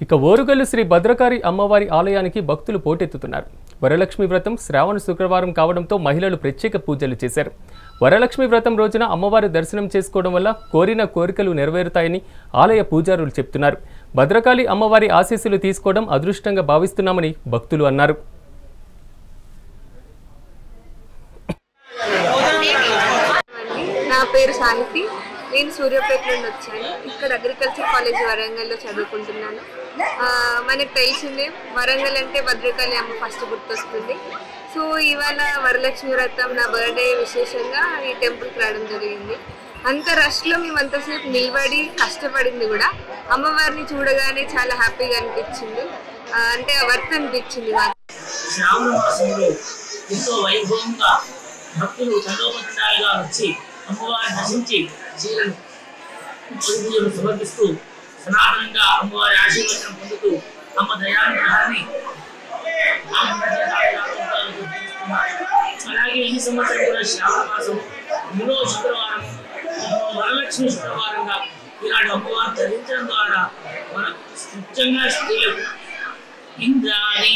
ఇక ఓరుగల్లు శ్రీ భద్రకాళి అమ్మవారి ఆలయానికి భక్తులు పోటెత్తుతున్నారు. వరలక్ష్మి వ్రతం శ్రావణ శుక్రవారం కావడంతో మహిళలు ప్రత్యేక పూజలు చేశారు. వరలక్ష్మి వ్రతం రోజున అమ్మవారి దర్శనం చేసుకోవడం వల్ల కోరిన కోరికలు నెరవేరుతాయని ఆలయ పూజారులు చెప్తున్నారు. భద్రకాళి అమ్మవారి ఆశీస్సులు తీసుకోవడం అదృష్టంగా భావిస్తున్నామని భక్తులు అన్నారు. నా పేరు సాహితి. నేను సూర్యాపేట నుండి వచ్చాను. ఇక్కడ అగ్రికల్చర్ కాలేజ్ వరంగల్లో చదువుకుంటున్నాను. మనకు తెలిసిందే వరంగల్ అంటే భద్రకాళి అమ్మ ఫస్ట్ గుర్తొస్తుంది. సో ఇవాళ వరలక్ష్మి వ్రతం నా బర్త్డే విశేషంగా ఈ టెంపుల్కి రావడం జరిగింది. అంత రష్లో మేము అంతసేపు నిలబడి కష్టపడింది కూడా అమ్మవారిని చూడగానే చాలా హ్యాపీగా అనిపించింది. అంటే వర్త్ అనిపించింది నాకు. శ్రావణ మాసంలో ఎంతో వైభవంగా భక్తులు తండోపతండాలుగా వచ్చి అమ్మవారిని దర్శించి చీరలు పూజలు సమర్పిస్తూ సనాతనంగా అమ్మవారి ఆశీర్వచనం పొందుతూ అమ్మ దయానుగ్రహాన్ని అలాగే ఈ సంవత్సరం కూడా శ్రావణ మాసం 3వ శుక్రవారం వరలక్ష్మి శుక్రవారంగా ఈనాడు అమ్మవారిని ధరించడం ద్వారా మన ముఖ్యంగా స్త్రీలకు ఇంద్రాణి